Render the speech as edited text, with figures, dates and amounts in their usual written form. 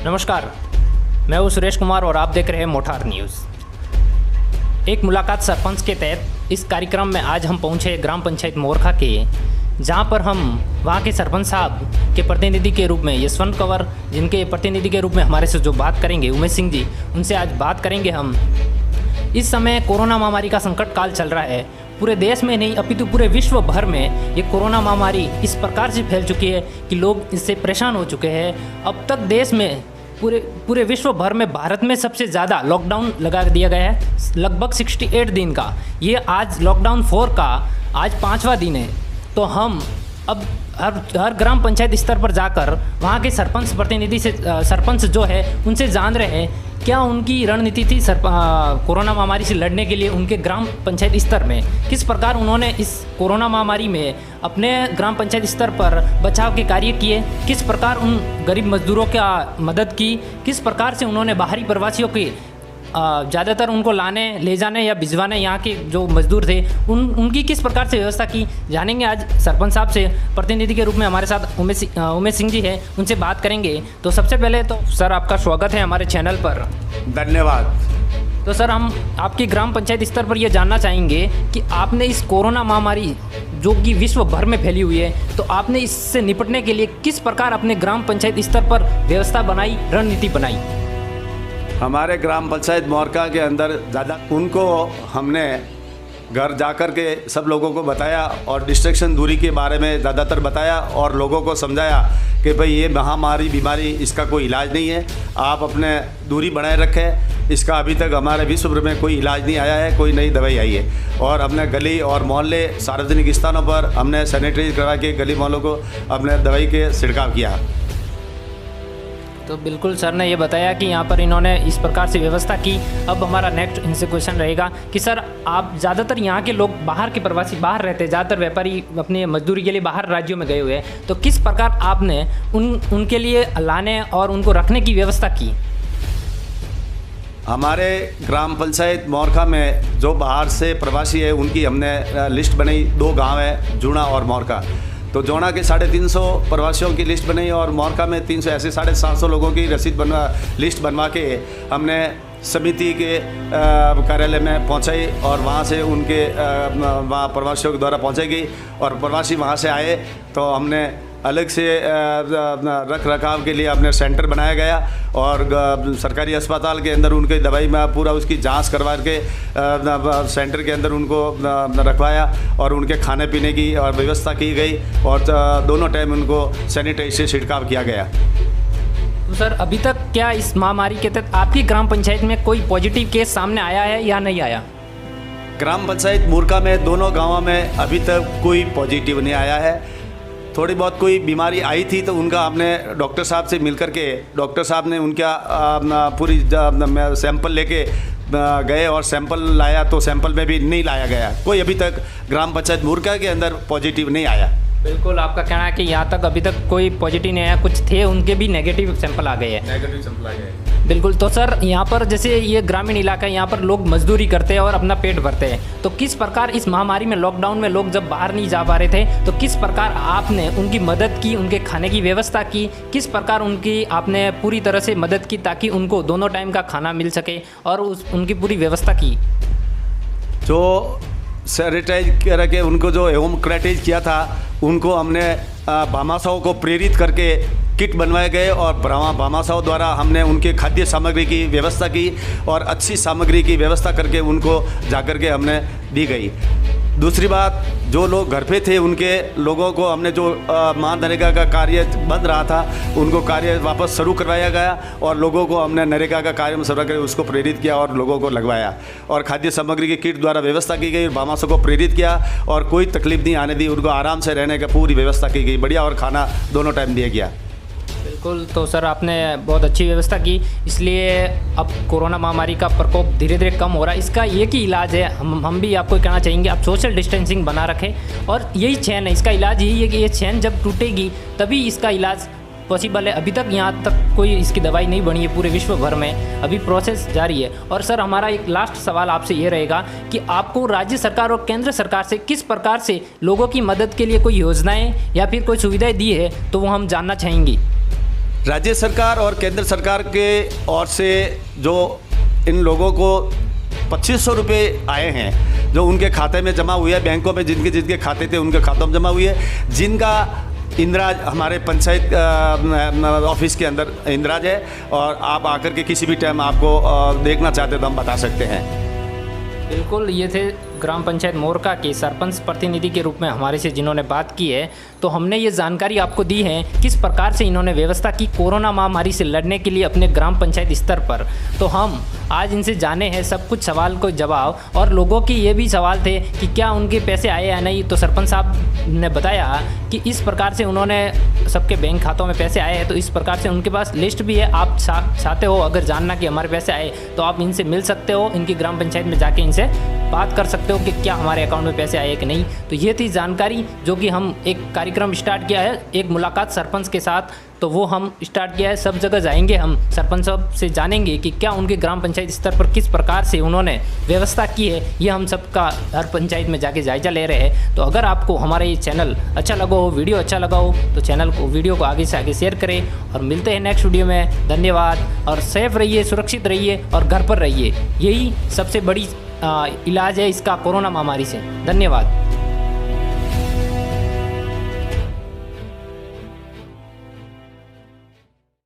नमस्कार, मैं हूँ सुरेश कुमार और आप देख रहे हैं मोठार न्यूज़। एक मुलाकात सरपंच के तहत इस कार्यक्रम में आज हम पहुँचे ग्राम पंचायत मोरखा के, जहाँ पर हम वहाँ के सरपंच साहब के प्रतिनिधि के रूप में यशवंत कंवर, जिनके प्रतिनिधि के रूप में हमारे से जो बात करेंगे उमेश सिंह जी, उनसे आज बात करेंगे हम। इस समय कोरोना महामारी का संकट काल चल रहा है। पूरे देश में नहीं अपितु पूरे विश्व भर में ये कोरोना महामारी इस प्रकार से फैल चुकी है कि लोग इससे परेशान हो चुके हैं। अब तक देश में पूरे विश्व भर में भारत में सबसे ज़्यादा लॉकडाउन लगा दिया गया है, लगभग 68 दिन का। ये आज लॉकडाउन 4 का आज 5वां दिन है। तो हम अब हर ग्राम पंचायत स्तर पर जाकर वहाँ के सरपंच प्रतिनिधि से सरपंच जो है उनसे जान रहे हैं क्या उनकी रणनीति थी कोरोना महामारी से लड़ने के लिए। उनके ग्राम पंचायत स्तर में किस प्रकार उन्होंने इस कोरोना महामारी में अपने ग्राम पंचायत स्तर पर बचाव के कार्य किए, किस प्रकार उन गरीब मजदूरों का मदद की, किस प्रकार से उन्होंने बाहरी प्रवासियों की ज़्यादातर उनको लाने ले जाने या भिजवाने यहाँ के जो मजदूर थे उनकी किस प्रकार से व्यवस्था की, जानेंगे आज सरपंच साहब से। प्रतिनिधि के रूप में हमारे साथ उमेश सिंह जी हैं, उनसे बात करेंगे। तो सबसे पहले तो सर आपका स्वागत है हमारे चैनल पर। धन्यवाद। तो सर हम आपकी ग्राम पंचायत स्तर पर ये जानना चाहेंगे कि आपने इस कोरोना महामारी जो कि विश्व भर में फैली हुई है, तो आपने इससे निपटने के लिए किस प्रकार अपने ग्राम पंचायत स्तर पर व्यवस्था बनाई, रणनीति बनाई? हमारे ग्राम पंचायत मोरखा के अंदर ज़्यादा उनको हमने घर जाकर के सब लोगों को बताया और डिस्ट्रेक्शन दूरी के बारे में ज़्यादातर बताया और लोगों को समझाया कि भाई ये महामारी बीमारी इसका कोई इलाज नहीं है, आप अपने दूरी बनाए रखें। इसका अभी तक हमारे विश्व भर में कोई इलाज नहीं आया है, कोई नई दवाई आई है। और हमने गली और मोहल्ले सार्वजनिक स्थानों पर हमने सैनिटाइज करा के गली मोहल्लों को हमने दवाई के छिड़काव किया। तो बिल्कुल सर ने ये बताया कि यहाँ पर इन्होंने इस प्रकार से व्यवस्था की। अब हमारा नेक्स्ट इनसे क्वेश्चन रहेगा कि सर आप ज़्यादातर यहाँ के लोग बाहर के प्रवासी बाहर रहते हैं, ज़्यादातर व्यापारी अपने मजदूरी के लिए बाहर राज्यों में गए हुए हैं, तो किस प्रकार आपने उनके लिए लाने और उनको रखने की व्यवस्था की? हमारे ग्राम पंचायत मोरखा में जो बाहर से प्रवासी है उनकी हमने लिस्ट बनाई। 2 गांव है, जूना और मोरखा। तो जोना के 350 प्रवासियों की लिस्ट बनाई और मोरखा में 300 ऐसे 750 लोगों की लिस्ट बनवा के हमने समिति के कार्यालय में पहुंचाई और वहां से उनके वहाँ प्रवासियों के द्वारा पहुंचाई गई और प्रवासी वहां से आए तो हमने अलग से रख रखाव के लिए अपने सेंटर बनाया गया और सरकारी अस्पताल के अंदर उनके दवाई में पूरा उसकी जांच करवा के सेंटर के अंदर उनको रखवाया और उनके खाने पीने की और व्यवस्था की गई और दोनों टाइम उनको सैनिटाइज से छिड़काव किया गया। तो सर अभी तक क्या इस महामारी के तहत आपकी ग्राम पंचायत में कोई पॉजिटिव केस सामने आया है या नहीं आया? ग्राम पंचायत मोरखा में दोनों गाँवों में अभी तक कोई पॉजिटिव नहीं आया है। थोड़ी बहुत कोई बीमारी आई थी तो उनका हमने डॉक्टर साहब से मिलकर के डॉक्टर साहब ने उनका पूरी सैंपल लेके गए और सैंपल लाया तो सैंपल में भी नहीं लाया गया। कोई अभी तक ग्राम पंचायत मोरखा के अंदर पॉजिटिव नहीं आया। बिल्कुल आपका कहना है कि यहाँ तक अभी तक कोई पॉजिटिव नहीं आया, कुछ थे उनके भी नेगेटिव सैंपल आ गए हैं। नेगेटिव सैंपल आ गए। बिल्कुल। तो सर यहाँ पर जैसे ये ग्रामीण इलाका है, यहाँ पर लोग मजदूरी करते हैं और अपना पेट भरते हैं, तो किस प्रकार इस महामारी में लॉकडाउन में लोग जब बाहर नहीं जा पा रहे थे तो किस प्रकार आपने उनकी मदद की, उनके खाने की व्यवस्था की, किस प्रकार उनकी आपने पूरी तरह से मदद की ताकि उनको दोनों टाइम का खाना मिल सके और उनकी पूरी व्यवस्था की? जो सैनिटाइज करके उनको जो होम क्वारंटाइन किया था उनको हमने भामाशाहों को प्रेरित करके किट बनवाए गए और भामाशाहों द्वारा हमने उनके खाद्य सामग्री की व्यवस्था की और अच्छी सामग्री की व्यवस्था करके उनको जाकर के हमने दी गई। दूसरी बात, जो लोग घर पे थे उनके लोगों को हमने जो मनरेगा का कार्य बंद रहा था उनको कार्य वापस शुरू करवाया गया और लोगों को हमने नरेगा का कार्य में शुरू करके उसको प्रेरित किया और लोगों को लगवाया और खाद्य सामग्री की किट द्वारा व्यवस्था की गई और भामाशाह को प्रेरित किया और कोई तकलीफ नहीं आने दी, उनको आराम से रहने की पूरी व्यवस्था की गई बढ़िया और खाना दोनों टाइम दिया गया। बिल्कुल। तो सर आपने बहुत अच्छी व्यवस्था की, इसलिए अब कोरोना महामारी का प्रकोप धीरे धीरे कम हो रहा है। इसका एक ही इलाज है, हम भी आपको कहना चाहेंगे आप सोशल डिस्टेंसिंग बना रखें और यही चैन है, इसका इलाज यही है कि ये चैन जब टूटेगी तभी इसका इलाज पॉसिबल है। अभी तक यहाँ तक कोई इसकी दवाई नहीं बनी है पूरे विश्व भर में, अभी प्रोसेस जारी है। और सर हमारा एक लास्ट सवाल आपसे ये रहेगा कि आपको राज्य सरकार और केंद्र सरकार से किस प्रकार से लोगों की मदद के लिए कोई योजनाएं या फिर कोई सुविधाएं दी है तो वो हम जानना चाहेंगे। राज्य सरकार और केंद्र सरकार के ओर से जो इन लोगों को 2500 रुपये आए हैं जो उनके खाते में जमा हुए हैं, बैंकों में जिनके जिनके खाते थे उनके खातों में जमा हुए हैं, जिनका इंदिराज हमारे पंचायत ऑफिस के अंदर इंदिराज है, और आप आकर के किसी भी टाइम आपको देखना चाहते तो हम बता सकते हैं। बिल्कुल, ये थे ग्राम पंचायत मोरखा के सरपंच प्रतिनिधि के रूप में हमारे से जिन्होंने बात की है। तो हमने ये जानकारी आपको दी है किस प्रकार से इन्होंने व्यवस्था की कोरोना महामारी से लड़ने के लिए अपने ग्राम पंचायत स्तर पर। तो हम आज इनसे जाने हैं सब कुछ सवाल को जवाब, और लोगों के ये भी सवाल थे कि क्या उनके पैसे आए या नहीं। तो सरपंच साहब ने बताया कि इस प्रकार से उन्होंने सबके बैंक खातों में पैसे आए हैं, तो इस प्रकार से उनके पास लिस्ट भी है। आप चाहते हो अगर जानना कि हमारे पैसे आए तो आप इनसे मिल सकते हो, इनकी ग्राम पंचायत में जाके इनसे बात कर सकते हो कि क्या हमारे अकाउंट में पैसे आए कि नहीं। तो ये थी जानकारी जो कि हम एक कार्यक्रम स्टार्ट किया है, एक मुलाकात सरपंच के साथ, तो वो हम स्टार्ट किया है। सब जगह जाएंगे हम, सरपंच साहब से जानेंगे कि क्या उनके ग्राम पंचायत स्तर पर किस प्रकार से उन्होंने व्यवस्था की है। ये हम सबका हर पंचायत में जाके जायजा ले रहे हैं। तो अगर आपको हमारा ये चैनल अच्छा लगा हो, वीडियो अच्छा लगा हो, तो चैनल को वीडियो को आगे से आगे शेयर करें, और मिलते हैं नेक्स्ट वीडियो में। धन्यवाद, और सेफ रहिए, सुरक्षित रहिए और घर पर रहिए। यही सबसे बड़ी इलाज है इसका कोरोना महामारी से। धन्यवाद।